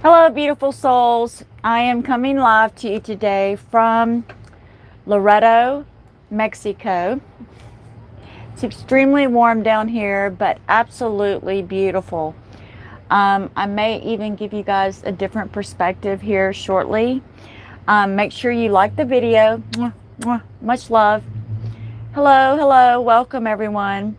Hello, beautiful souls. I am coming live to you today from Laredo, Mexico. It's extremely warm down here, but absolutely beautiful. I may even give you guys a different perspective here shortly. Make sure you like the video. Mwah, mwah. Much love. Hello, welcome everyone.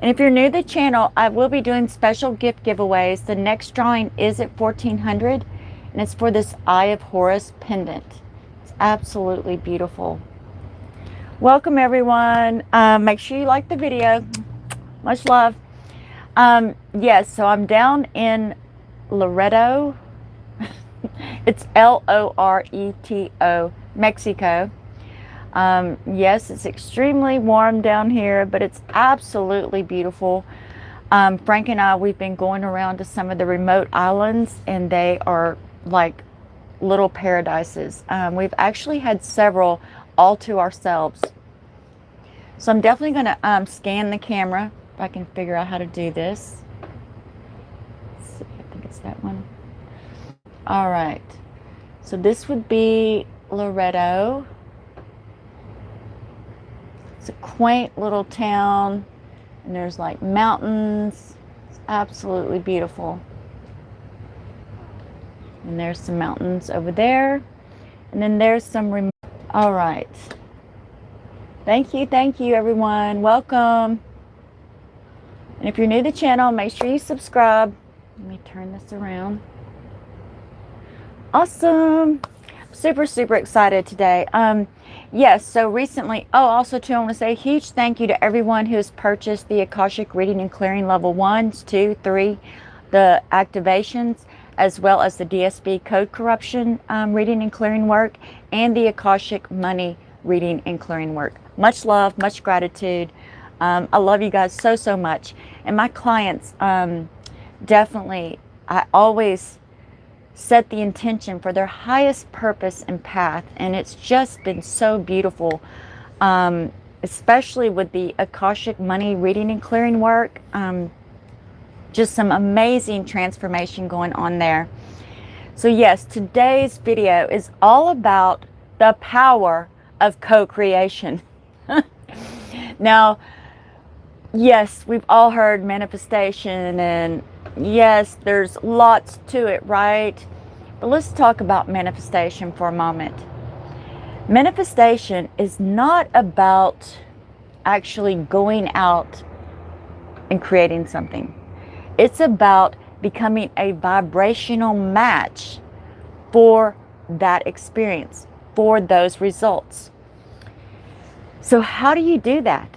And if you're new to the channel, I will be doing special gift giveaways. The next drawing is at 1400, and it's for this Eye of Horus pendant. It's absolutely beautiful. Welcome everyone. Make sure you like the video. Much love. Yes, so I'm down in Laredo. It's Loreto, Mexico. Yes, it's extremely warm down here, but it's absolutely beautiful. Frank and I, we've been going around to some of the remote islands, and they are like little paradises. We've actually had several all to ourselves. So I'm definitely going to scan the camera if I can figure out how to do this. Let's see, I think it's that one. All right. So this would be Laredo. It's a quaint little town, and there's like mountains. It's absolutely beautiful. And there's some mountains over there, and then there's some all right. Thank you everyone. Welcome. And if you're new to the channel, make sure you subscribe. Let me turn this around. Awesome. Super excited today. Yes, so recently, also too, I want to say a huge thank you to everyone who has purchased the Akashic reading and clearing level 1, 2, 3, the activations, as well as the DSB code corruption reading and clearing work, and the Akashic money reading and clearing work. Much love, much gratitude. I love you guys so much. And my clients, definitely, I always set the intention for their highest purpose and path, and it's just been so beautiful, especially with the Akashic money reading and clearing work. Just some amazing transformation going on there. So yes, today's video is all about the power of co-creation. Now, yes, we've all heard manifestation, and yes, there's lots to it, right? But let's talk about manifestation for a moment. Manifestation is not about actually going out and creating something. It's about becoming a vibrational match for that experience, for those results. So how do you do that?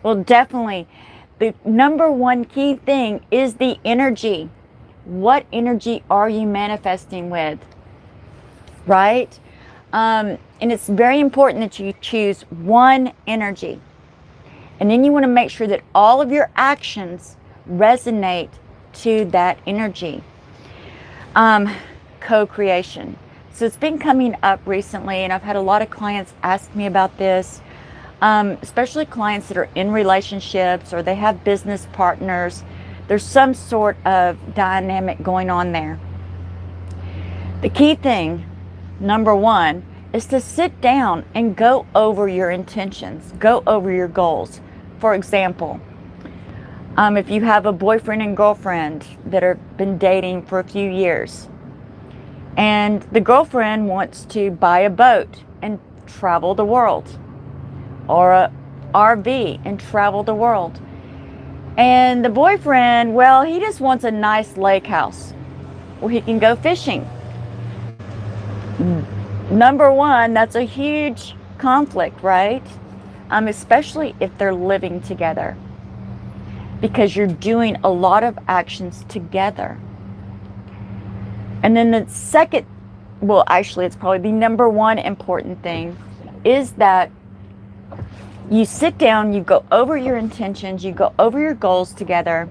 Well, definitely the number one key thing is the energy. What energy are you manifesting with, right? And it's very important that you choose one energy. And then you want to make sure that all of your actions resonate to that energy. Co-creation. So it's been coming up recently, and I've had a lot of clients ask me about this, especially clients that are in relationships or they have business partners. There's some sort of dynamic going on there. The key thing, number one, is to sit down and go over your intentions, go over your goals. For example, if you have a boyfriend and girlfriend that have been dating for a few years, and the girlfriend wants to buy a boat and travel the world, or a RV and travel the world. And the boyfriend, well, he just wants a nice lake house where he can go fishing. Number one, that's a huge conflict, right? Especially if they're living together, because you're doing a lot of actions together. And then the second, well, actually, it's probably the number one important thing, is that you sit down, you go over your intentions, you go over your goals together,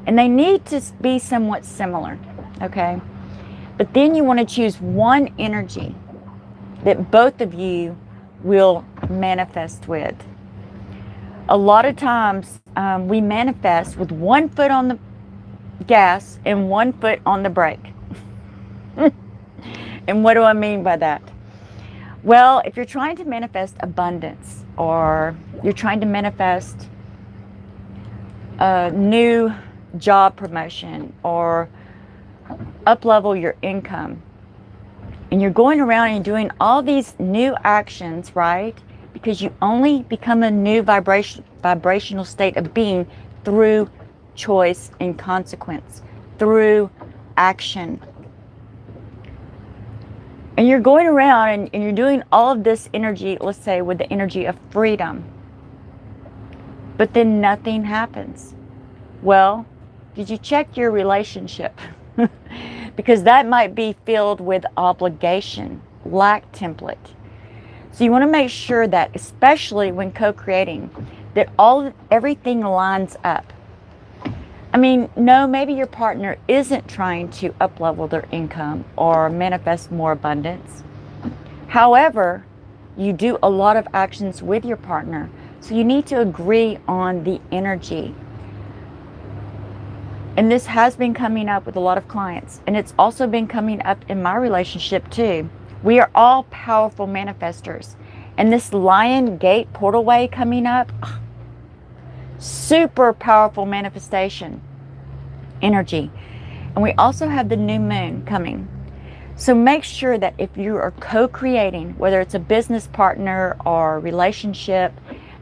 and they need to be somewhat similar, okay? But then you want to choose one energy that both of you will manifest with. A lot of times we manifest with one foot on gas and one foot on the brake. And what do I mean by that? Well, if you're trying to manifest abundance, or you're trying to manifest a new job promotion, or up-level your income, and you're going around and doing all these new actions, right? Because you only become a new vibrational state of being through choice and consequence, through action. And you're going around and you're doing all of this energy, let's say with the energy of freedom, but then nothing happens. Well, did you check your relationship? Because that might be filled with obligation, lack template. So you want to make sure that, especially when co-creating, that everything lines up. I mean, no, maybe your partner isn't trying to up-level their income or manifest more abundance. However, you do a lot of actions with your partner, so you need to agree on the energy. And this has been coming up with a lot of clients, and it's also been coming up in my relationship too. We are all powerful manifestors, and this Lion Gate portal way coming up, super powerful manifestation energy. And we also have the new moon coming. So make sure that if you are co-creating, whether it's a business partner or relationship,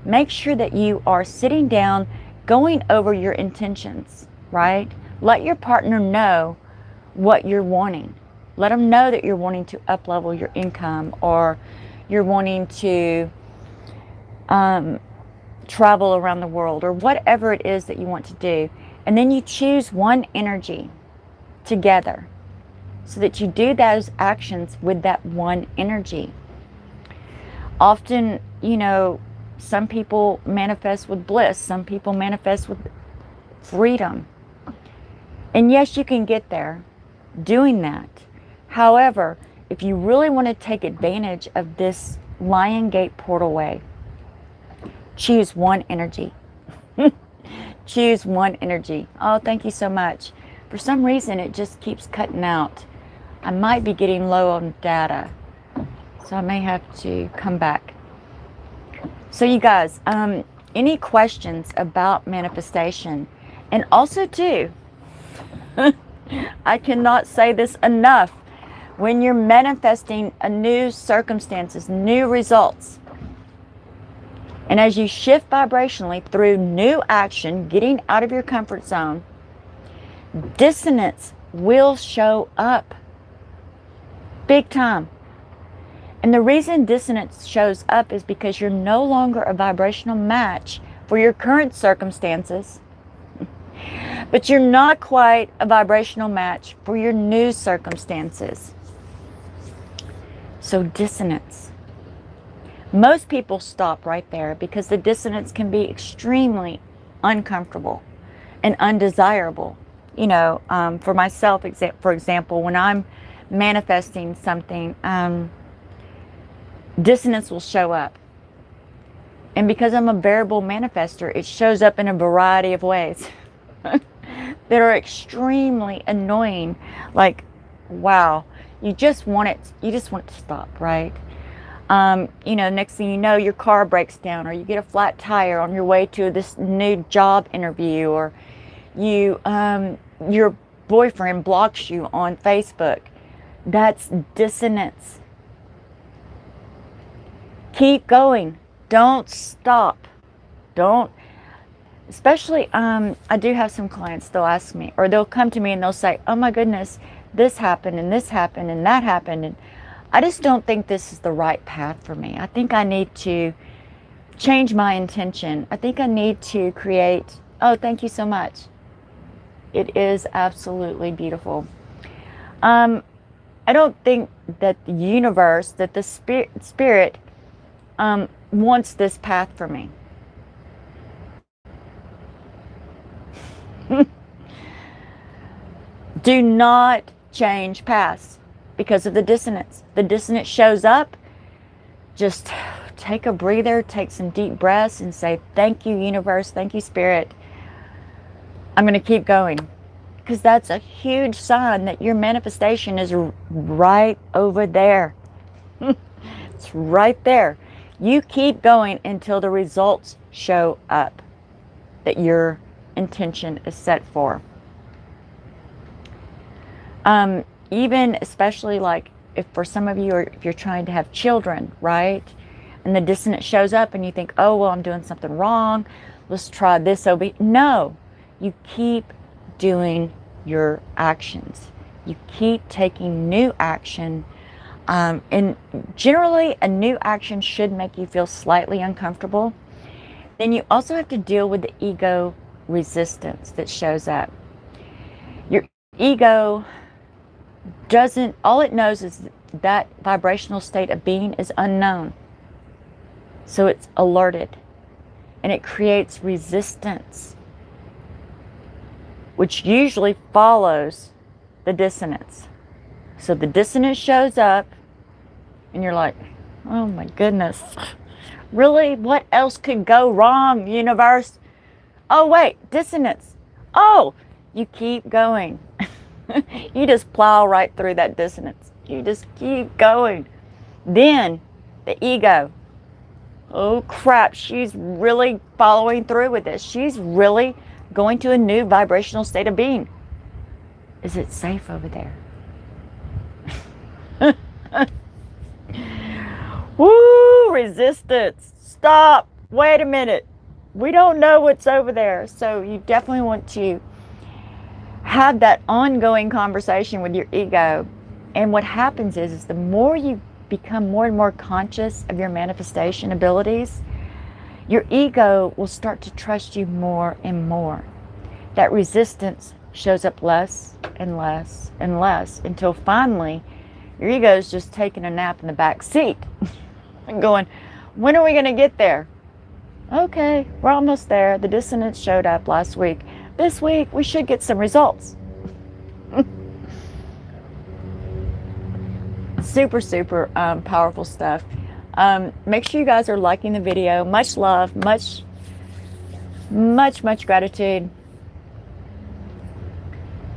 make sure that you are sitting down, going over your intentions, right? Let your partner know what you're wanting. Let them know that you're wanting to up-level your income, or you're wanting to travel around the world, or whatever it is that you want to do. And then you choose one energy together so that you do those actions with that one energy. Often, you know, some people manifest with bliss, some people manifest with freedom. And yes, you can get there doing that. However, if you really want to take advantage of this Lion Gate portal way, choose one energy. Choose one energy. Oh, thank you so much. For some reason, it just keeps cutting out. I might be getting low on data, so I may have to come back. So you guys, any questions about manifestation? And also too, I cannot say this enough. When you're manifesting a new circumstances, new results, and as you shift vibrationally through new action, getting out of your comfort zone, dissonance will show up big time. And the reason dissonance shows up is because you're no longer a vibrational match for your current circumstances, but you're not quite a vibrational match for your new circumstances. So dissonance. Most people stop right there because the dissonance can be extremely uncomfortable and undesirable. You know, for myself, for example, when I'm manifesting something, dissonance will show up. And because I'm a variable manifester, it shows up in a variety of ways that are extremely annoying. Like, wow, you just want it to stop, right? You know, next thing you know, your car breaks down, or you get a flat tire on your way to this new job interview, or you, your boyfriend blocks you on Facebook. That's dissonance. Keep going. Don't stop. Don't, especially, I do have some clients, they'll ask me, or they'll come to me and they'll say, oh my goodness, this happened and this happened and that happened, and I just don't think this is the right path for me. I think I need to change my intention. I think I need to create, oh, thank you so much. It is absolutely beautiful. I don't think that the universe, that the spirit wants this path for me. Do not change paths because of the dissonance. The dissonance shows up. Just take a breather, take some deep breaths, and say, thank you, universe, thank you, spirit. I'm going to keep going. because that's a huge sign that your manifestation is right over there. It's right there. You keep going until the results show up that your intention is set for. Even especially like if for some of you, or if you're trying to have children, right? And the dissonance shows up and you think, oh, well, I'm doing something wrong. Let's try this. No, you keep doing your actions. You keep taking new action. And generally, a new action should make you feel slightly uncomfortable. Then you also have to deal with the ego resistance that shows up. Your ego doesn't, all it knows is that vibrational state of being is unknown. So it's alerted. And it creates resistance, which usually follows the dissonance. So the dissonance shows up, and you're like, oh my goodness, really? What else could go wrong, universe? Oh wait, dissonance. Oh, you keep going. You just plow right through that dissonance. You just keep going. Then the ego, oh crap, she's really following through with this. She's really going to a new vibrational state of being. Is it safe over there? Woo, resistance. Stop. Wait a minute. We don't know what's over there. So you definitely want to have that ongoing conversation with your ego. And what happens is the more you become more and more conscious of your manifestation abilities, your ego will start to trust you more and more. That resistance shows up less and less and less until finally your ego is just taking a nap in the back seat and going, when are we going to get there? Okay, we're almost there. The dissonance showed up last week. This week we should get some results. Super powerful stuff. Make sure you guys are liking the video. Much love, much gratitude.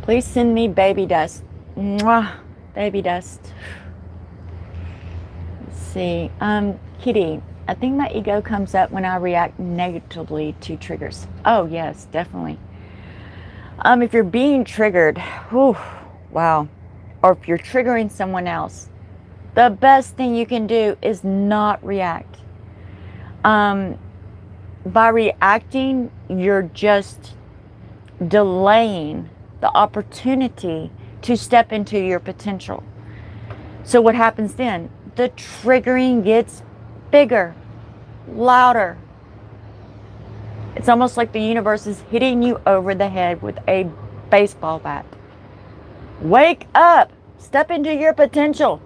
Please send me baby dust. Mwah, baby dust. Let's see. Kitty, I think my ego comes up when I react negatively to triggers. Oh yes, definitely. If you're being triggered, whew, wow, or if you're triggering someone else, the best thing you can do is not react. By reacting, you're just delaying the opportunity to step into your potential. So what happens then? The triggering gets bigger, louder. It's almost like the universe is hitting you over the head with a baseball bat. Wake up! Step into your potential.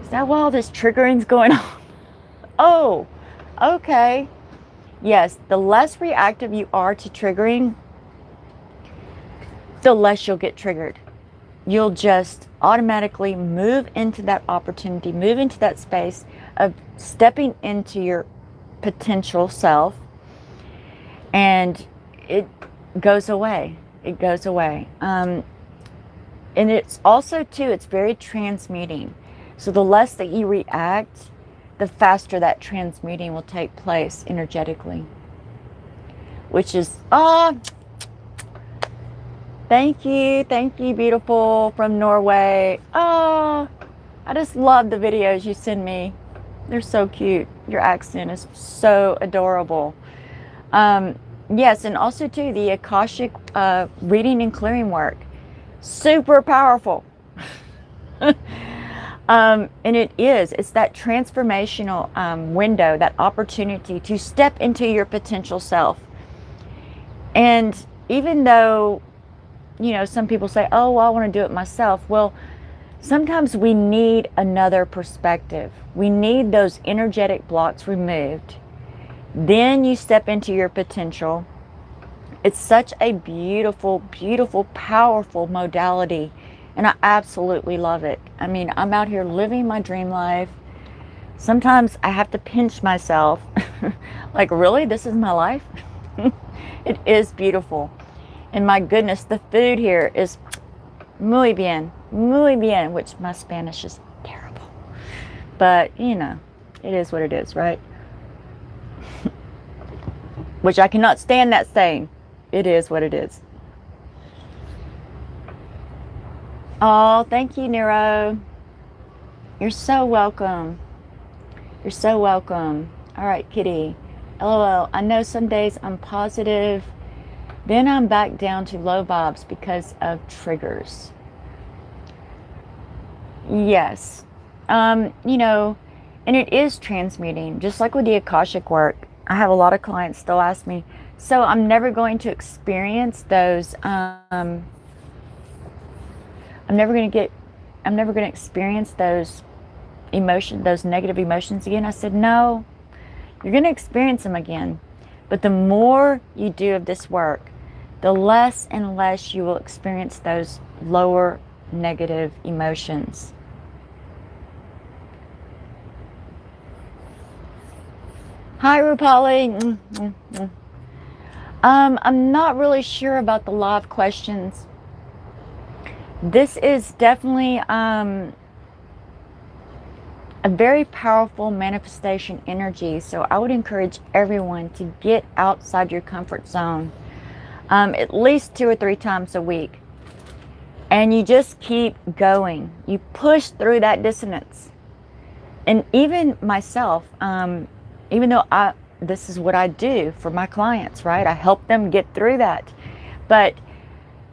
Is that why all this triggering's going on? Oh, okay. Yes, the less reactive you are to triggering, the less you'll get triggered. You'll just automatically move into that opportunity, move into that space of stepping into your potential self, and it goes away. It goes away. And it's also, too, it's very transmuting. So the less that you react, the faster that transmuting will take place energetically. Which is, thank you, beautiful, from Norway. Oh, I just love the videos you send me. They're so cute. Your accent is so adorable. Yes, and also too, the Akashic reading and clearing work. Super powerful. And it's that transformational window, that opportunity to step into your potential self. And even though, you know, some people say, oh, well, I want to do it myself. Well, sometimes we need another perspective. We need those energetic blocks removed. Then you step into your potential. It's such a beautiful, beautiful, powerful modality. And I absolutely love it. I mean, I'm out here living my dream life. Sometimes I have to pinch myself. Like, really? This is my life? It is beautiful. And my goodness, the food here is muy bien, which my Spanish is terrible. But, you know, it is what it is, right? Which I cannot stand that saying. It is what it is. Oh, thank you, Nero. You're so welcome. You're so welcome. All right, Kitty. LOL. I know some days I'm positive. Then I'm back down to low vibes because of triggers. Yes. You know, and it is transmuting. Just like with the Akashic work, I have a lot of clients still ask me, so I'm never going to experience those, I'm never going to experience those emotions, those negative emotions again. I said, no, you're going to experience them again. But the more you do of this work, the less and less you will experience those lower negative emotions. Hi, Rupali. I'm not really sure about the live questions. This is definitely a very powerful manifestation energy. So I would encourage everyone to get outside your comfort zone at least 2 or 3 times a week. And you just keep going. You push through that dissonance. And even myself, even though this is what I do for my clients, right? I help them get through that. But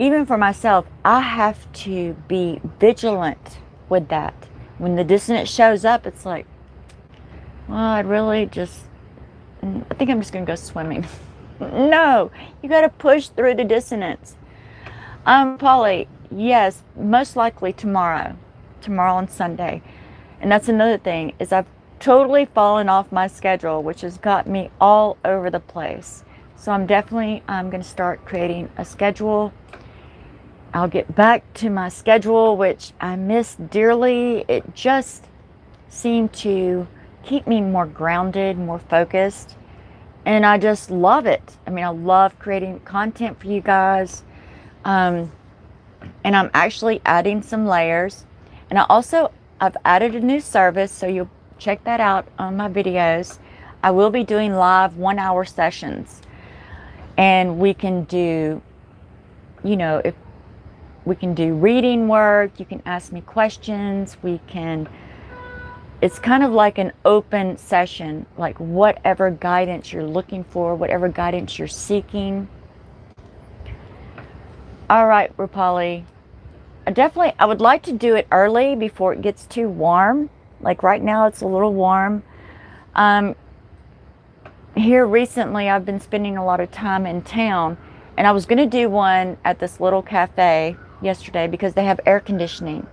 even for myself, I have to be vigilant with that. When the dissonance shows up, it's like, well, I think I'm just going to go swimming. No, you got to push through the dissonance. Polly, yes, most likely tomorrow and Sunday. And that's another thing, is I've totally fallen off my schedule, which has got me all over the place. So I'm definitely going to start creating a schedule. I'll get back to my schedule, which I miss dearly. It just seemed to keep me more grounded, more focused. And I just love it. I mean, I love creating content for you guys. And I'm actually adding some layers. And I've added a new service, so you'll check that out on my videos. I will be doing live 1-hour sessions. And we can do, you know, if we can do reading work, you can ask me questions, it's kind of like an open session, like whatever guidance you're looking for, whatever guidance you're seeking. All right, Rupali. I would like to do it early before it gets too warm. Like right now it's a little warm. Here recently I've been spending a lot of time in town, and I was going to do one at this little cafe yesterday because they have air conditioning.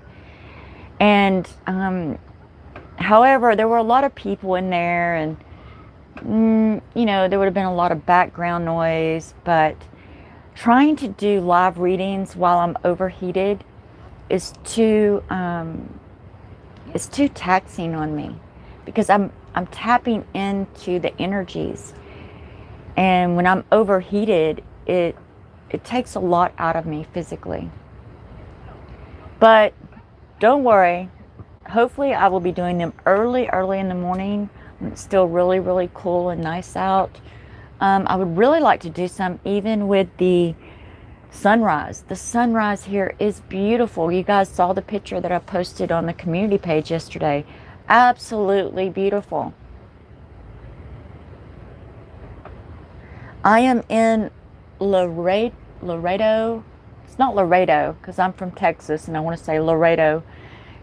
And however, there were a lot of people in there, and you know, there would have been a lot of background noise. But trying to do live readings while I'm overheated is too taxing on me, because I'm tapping into the energies, and when I'm overheated, it takes a lot out of me physically. But don't worry, hopefully I will be doing them early in the morning when it's still really, really cool and nice out. I would really like to do some even with the sunrise. The sunrise here is beautiful. You guys saw the picture that I posted on the community page yesterday. Absolutely beautiful. I am in Laredo. It's not Laredo because I'm from Texas and I want to say Laredo.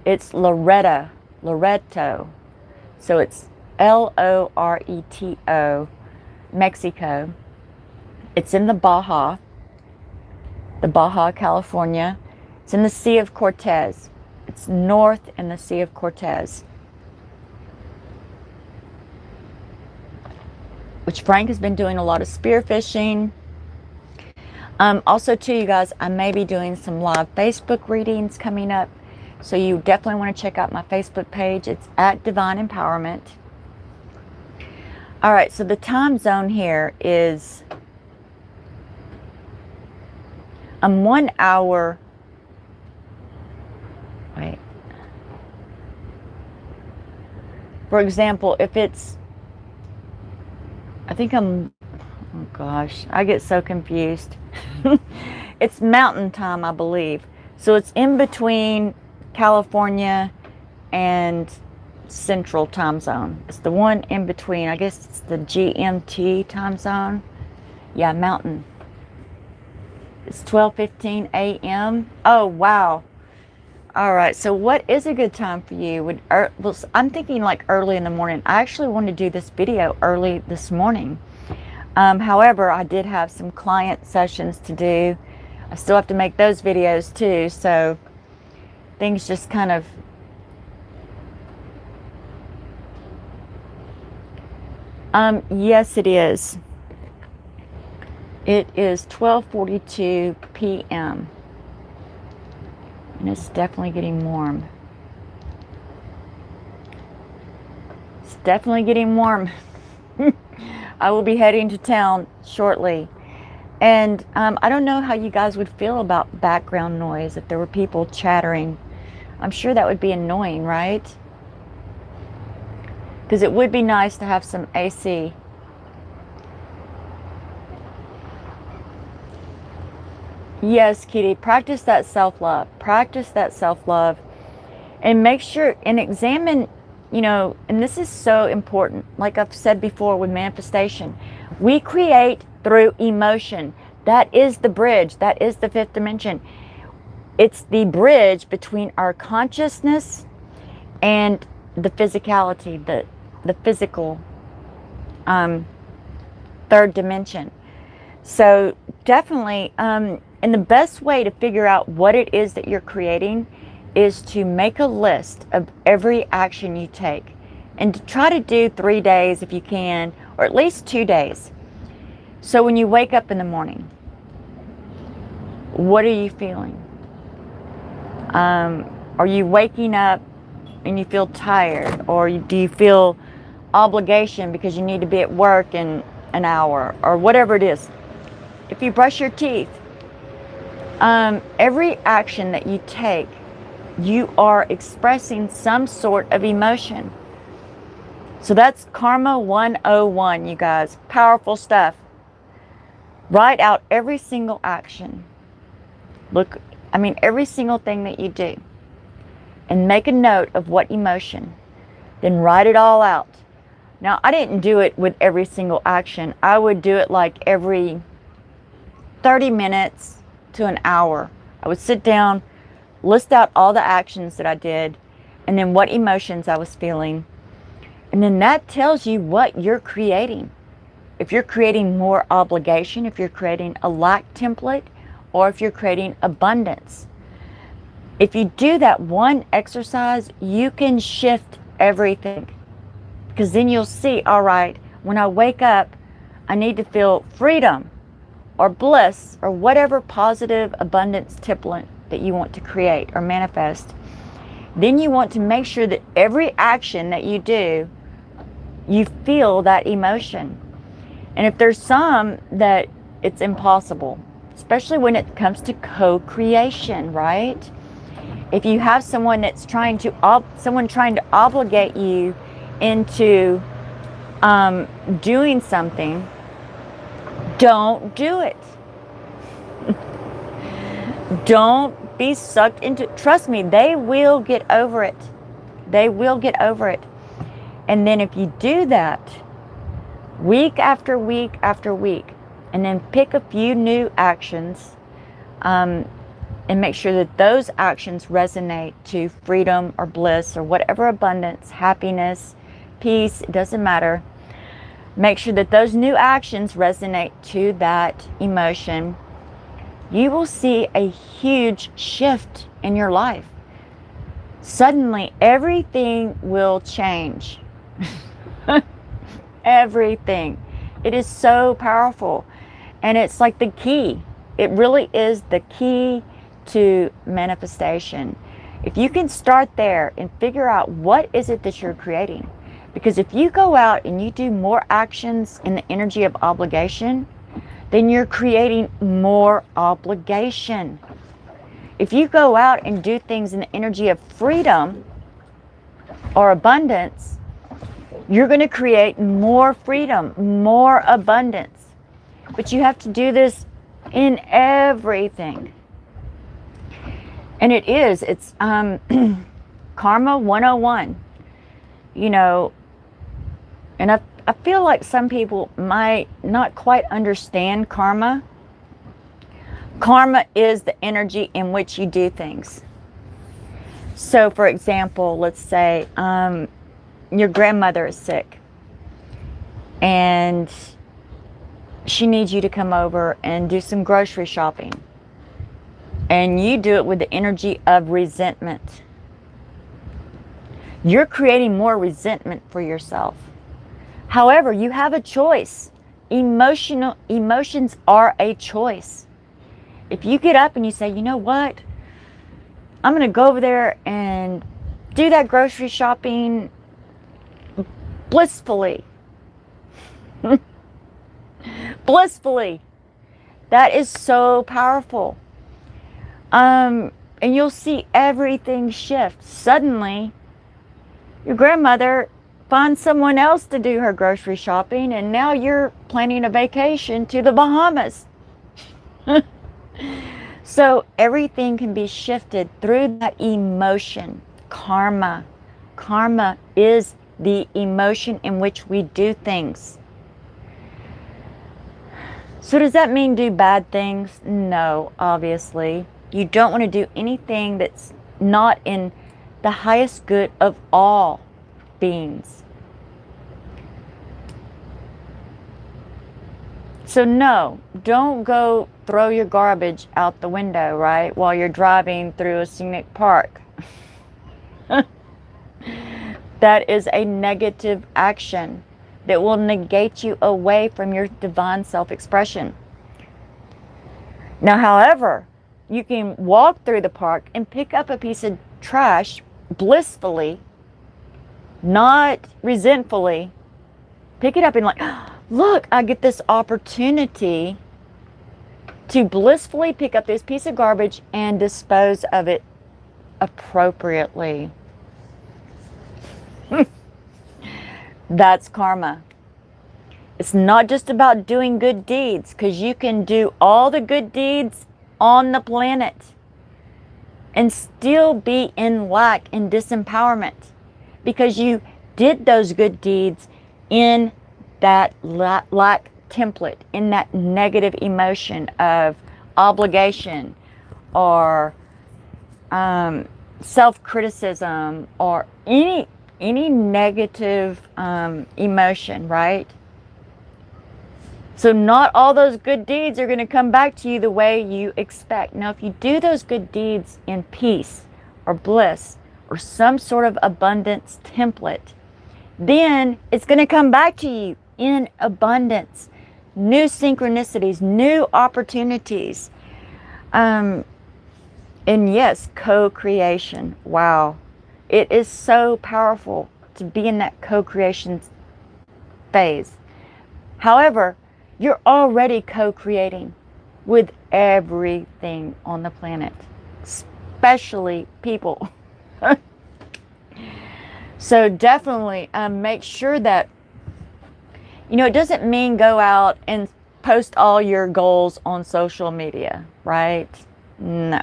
It's Loreto. So it's Loreto, Mexico. It's in the Baja, California. It's in the Sea of Cortez. It's north in the Sea of Cortez, which Frank has been doing a lot of spearfishing. Also too, you guys, I may be doing some live Facebook readings coming up. So you definitely want to check out my Facebook page. It's at Divine Empowerment. All right, so the time zone here is 1 hour, wait, for example, if it's, I think I'm, oh gosh, I get so confused. It's mountain time, I believe. So it's in between California and Central time zone. It's the one in between. I guess it's the GMT time zone. Yeah, mountain. It's 12:15 a.m. Oh, wow. All right. So what is a good time for you? Well, I'm thinking like early in the morning. I actually wanted to do this video early this morning. However, I did have some client sessions to do. I still have to make those videos too. So things just kind of yes, it is. It is 12:42 p.m. and it's definitely getting warm. It's definitely getting warm. I will be heading to town shortly. And I don't know how you guys would feel about background noise if there were people chattering. I'm sure that would be annoying, right? Because it would be nice to have some AC. Yes, Kitty, practice that self-love. Practice that self-love. And make sure and examine, you know, and this is so important. Like I've said before with manifestation, we create through emotion. That is the bridge. That is the fifth dimension. It's the bridge between our consciousness and the physicality, the physical third dimension. So definitely, and the best way to figure out what it is that you're creating is to make a list of every action you take, and to try to do 3 days if you can, or at least 2 days. So when you wake up in the morning, what are you feeling? Are you waking up and you feel tired, or do you feel obligation because you need to be at work in an hour, or whatever it is? If you brush your teeth, every action that you take, you are expressing some sort of emotion. So that's Karma 101, you guys. Powerful stuff. Write out every single action. Every single thing that you do. And make a note of what emotion. Then write it all out. Now, I didn't do it with every single action. I would do it like every 30 minutes to an hour. I would sit down, list out all the actions that I did, and then what emotions I was feeling. And then that tells you what you're creating. If you're creating more obligation, if you're creating a lack template, or if you're creating abundance. If you do that one exercise, you can shift everything. Because then you'll see, all right, when I wake up, I need to feel freedom or bliss or whatever positive abundance template that you want to create or manifest. Then you want to make sure that every action that you do, you feel that emotion. And if there's some that it's impossible, especially when it comes to co-creation, right? If you have someone that's trying to obligate you into doing something, don't do it. Don't be sucked into it. Trust me, they will get over it. They will get over it. And then if you do that week after week after week, and then pick a few new actions, and make sure that those actions resonate to freedom or bliss or whatever abundance, happiness, peace, it doesn't matter. Make sure that those new actions resonate to that emotion. You will see a huge shift in your life. Suddenly, everything will change. Everything. It is so powerful. And it's like the key. It really is the key to manifestation. If you can start there and figure out what is it that you're creating. Because if you go out and you do more actions in the energy of obligation, then you're creating more obligation. If you go out and do things in the energy of freedom or abundance, you're going to create more freedom, more abundance. But you have to do this in everything. And it's Karma 101. You know, and I feel like some people might not quite understand karma. Karma is the energy in which you do things. So, for example, let's say your grandmother is sick and she needs you to come over and do some grocery shopping. And you do it with the energy of resentment. You're creating more resentment for yourself. However, you have a choice. Emotions are a choice. If you get up and you say, you know what? I'm going to go over there and do that grocery shopping blissfully. Blissfully. That is so powerful. And you'll see everything shift. Suddenly, your grandmother finds someone else to do her grocery shopping, and now you're planning a vacation to the Bahamas. So everything can be shifted through that emotion. Karma. Karma is the emotion in which we do things. So does that mean do bad things? No, obviously. You don't want to do anything that's not in the highest good of all beings. So no, don't go throw your garbage out the window, right, while you're driving through a scenic park. That is a negative action that will negate you away from your divine self-expression. Now, however, you can walk through the park and pick up a piece of trash blissfully, not resentfully. Pick it up and like, look, I get this opportunity to blissfully pick up this piece of garbage and dispose of it appropriately. That's karma. It's not just about doing good deeds, because you can do all the good deeds on the planet and still be in lack and disempowerment, because you did those good deeds in that lack template, in that negative emotion of obligation or self-criticism or any negative emotion, right? So not all those good deeds are going to come back to you the way you expect. Now, if you do those good deeds in peace or bliss or some sort of abundance template, then it's going to come back to you in abundance. New synchronicities, new opportunities. And yes, co-creation. Wow. It is so powerful to be in that co-creation phase. However, you're already co-creating with everything on the planet, especially people. So definitely make sure that, you know, it doesn't mean go out and post all your goals on social media, right? No.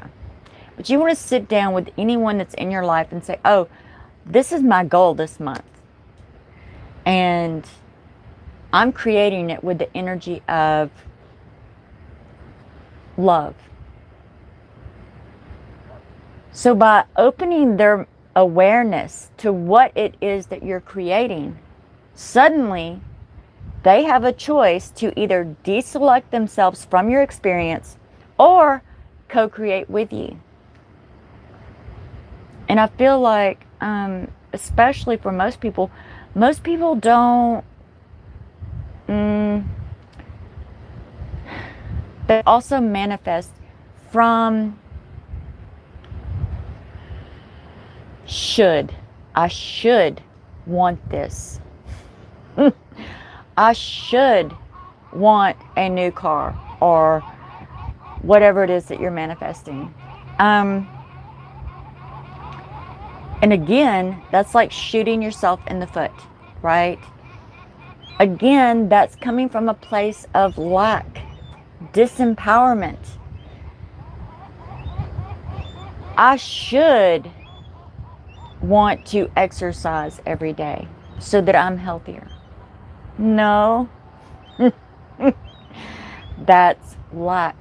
But you want to sit down with anyone that's in your life and say, oh, this is my goal this month. And I'm creating it with the energy of love. So by opening their awareness to what it is that you're creating, suddenly they have a choice to either deselect themselves from your experience or co-create with you. And I feel like, especially for most people don't, they also manifest from should. I should want this. I should want a new car or whatever it is that you're manifesting. And again, that's like shooting yourself in the foot, right? Again, that's coming from a place of lack, disempowerment. I should want to exercise every day so that I'm healthier. No, that's lack.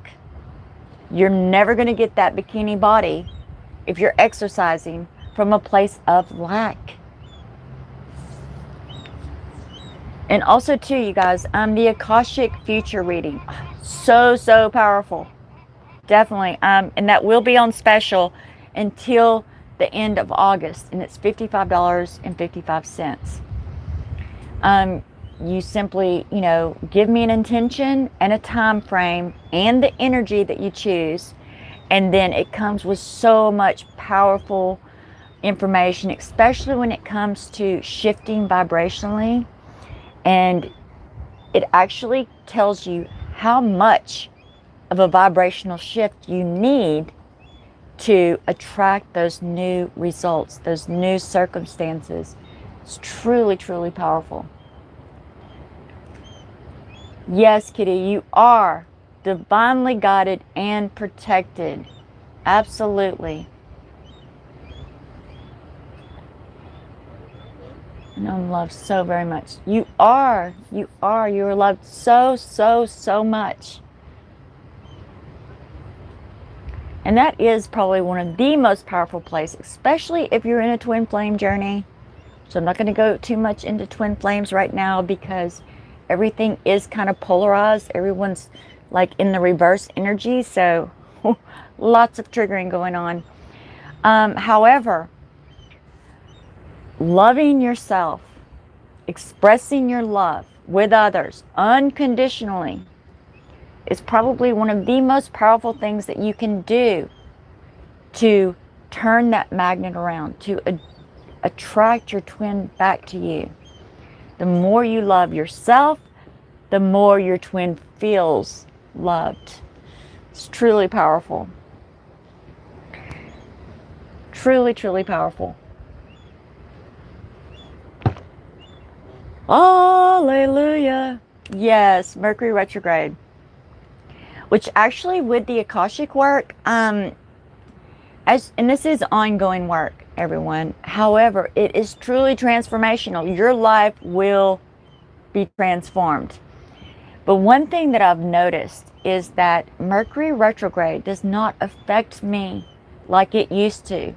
You're never going to get that bikini body if you're exercising from a place of lack. And also too, you guys, the Akashic future reading, so powerful. Definitely. And that will be on special until the end of August, and it's $55.55. You simply, give me an intention and a time frame and the energy that you choose, and then it comes with so much powerful information, especially when it comes to shifting vibrationally. And it actually tells you how much of a vibrational shift you need to attract those new results, those new circumstances. It's truly powerful. Yes, Kitty, you are divinely guided and protected. Absolutely. And I'm loved so very much. You are loved so much. And that is probably one of the most powerful places, especially if you're in a twin flame journey. So I'm not going to go too much into twin flames right now because everything is kind of polarized. Everyone's like in the reverse energy. So lots of triggering going on. However, loving yourself, expressing your love with others unconditionally is probably one of the most powerful things that you can do to turn that magnet around, to attract your twin back to you. The more you love yourself, the more your twin feels loved. It's truly powerful. Truly powerful. Hallelujah. Yes, Mercury retrograde. Which actually with the Akashic work, and this is ongoing work, everyone. However, it is truly transformational. Your life will be transformed. But one thing that I've noticed is that Mercury retrograde does not affect me like it used to.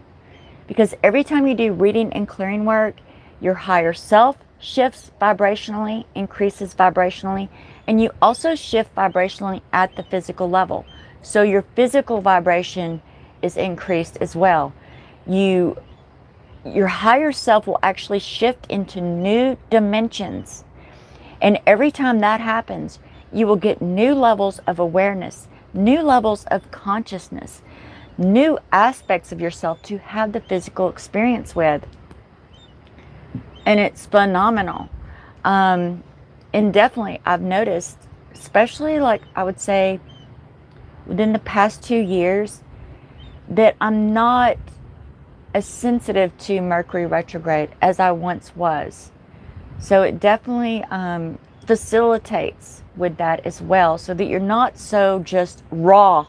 Because every time you do reading and clearing work, your higher self shifts vibrationally, increases vibrationally, and you also shift vibrationally at the physical level. So your physical vibration is increased as well. Your higher self will actually shift into new dimensions. And every time that happens, you will get new levels of awareness, new levels of consciousness, new aspects of yourself to have the physical experience with. And it's phenomenal. And definitely I've noticed, especially like I would say within the past 2 years, that I'm not as sensitive to Mercury retrograde as I once was. So it definitely facilitates with that as well, so that you're not so just raw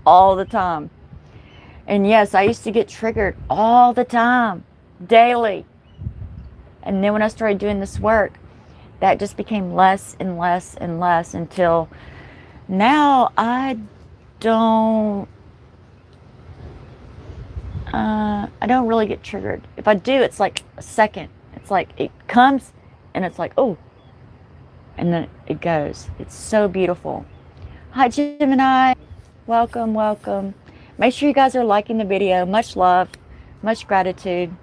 all the time. And yes, I used to get triggered all the time, daily. And then when I started doing this work, that just became less and less and less until now I don't really get triggered. If I do, it's like a second. It's like it comes and it's like, oh, and then it goes. It's so beautiful. Hi, Gemini. Welcome. Make sure you guys are liking the video. Much love, much gratitude.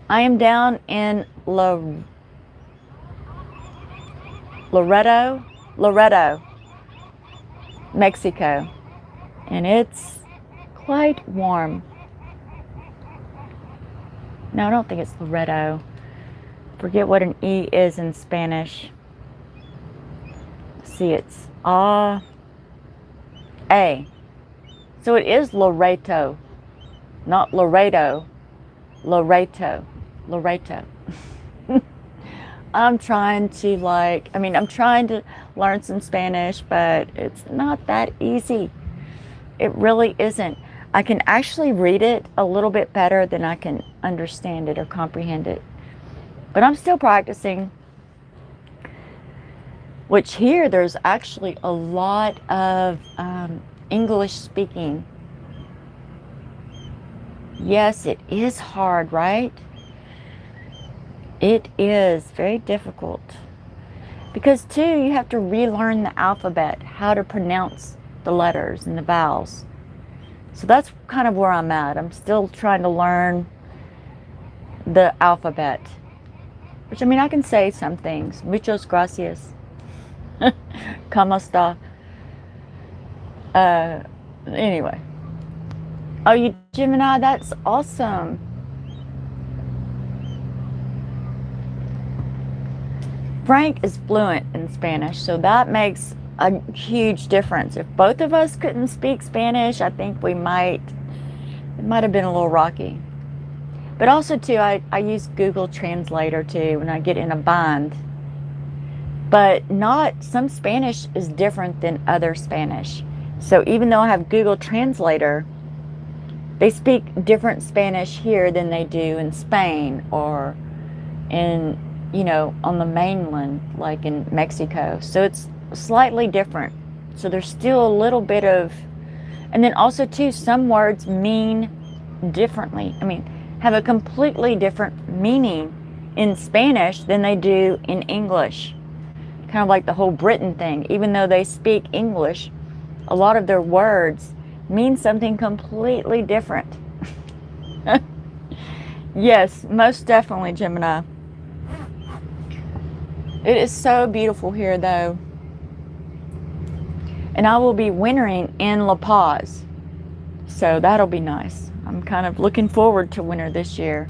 I am down in Loreto, Mexico, and it's quite warm. No, I don't think it's Loreto. Forget what an E is in Spanish. See, it's A. So it is Loreto, not Laredo. Loreto. I'm trying to I'm trying to learn some Spanish, but it's not that easy. It really isn't. I can actually read it a little bit better than I can understand it or comprehend it. But I'm still practicing. Which here, there's actually a lot of English speaking. Yes, it is hard, right? It is very difficult. Because too, you have to relearn the alphabet, how to pronounce the letters and the vowels. So that's kind of where I'm at. I'm still trying to learn the alphabet. Which, I can say some things. Muchas gracias. ¿Cómo está? Anyway. Oh, you Gemini, that's awesome. Frank is fluent in Spanish, so that makes a huge difference. If both of us couldn't speak Spanish, I think it might have been a little rocky. But also too, I use Google Translator too when I get in a bind. But some Spanish is different than other Spanish. So even though I have Google Translator, they speak different Spanish here than they do in Spain or in, on the mainland, like in Mexico. So it's slightly different. So there's still a little bit of, and then also too, some words mean differently. Have a completely different meaning in Spanish than they do in English. Kind of like the whole Britain thing. Even though they speak English, a lot of their words mean something completely different. Yes, most definitely, Gemini. It is so beautiful here, though. And I will be wintering in La Paz. So that'll be nice. I'm kind of looking forward to winter this year.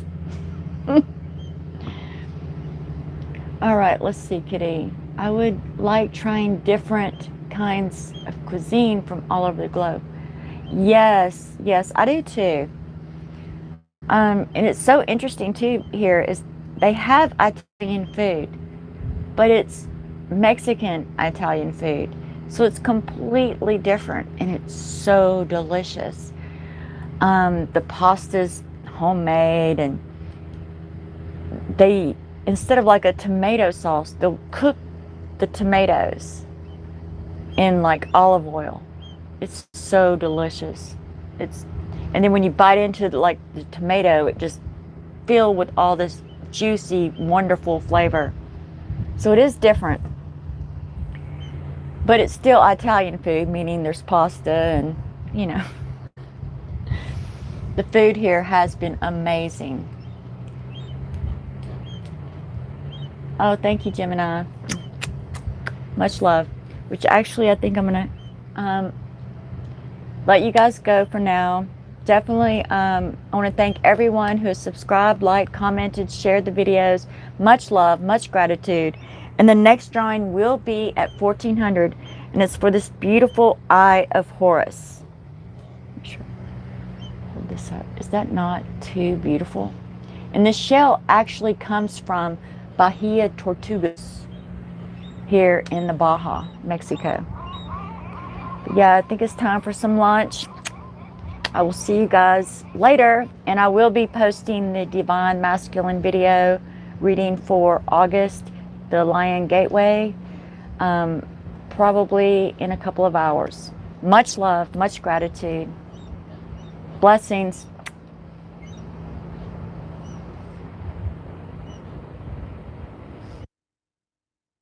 All right, let's see, Kitty. I would like trying different kinds of cuisine from all over the globe. Yes, I do too. And it's so interesting too here is they have Italian food, but it's Mexican Italian food. So it's completely different and it's so delicious. The pasta's homemade, and they, instead of like a tomato sauce, they'll cook the tomatoes in like olive oil. It's so delicious. And then when you bite into like the tomato, it just filled with all this juicy, wonderful flavor. So it is different. But it's still Italian food, meaning there's pasta and, the food here has been amazing. Oh, thank you, Gemini. Much love. Which actually, I think I'm going to let you guys go for now. Definitely, I want to thank everyone who has subscribed, liked, commented, shared the videos. Much love, much gratitude. And the next drawing will be at 1400, and it's for this beautiful Eye of Horus. Make sure I hold this up. Is that not too beautiful? And this shell actually comes from Bahia Tortugas here in the Baja, Mexico. But yeah, I think it's time for some lunch. I will see you guys later, and I will be posting the Divine Masculine video reading for August, the Lion Gateway, probably in a couple of hours. Much love, much gratitude. Blessings.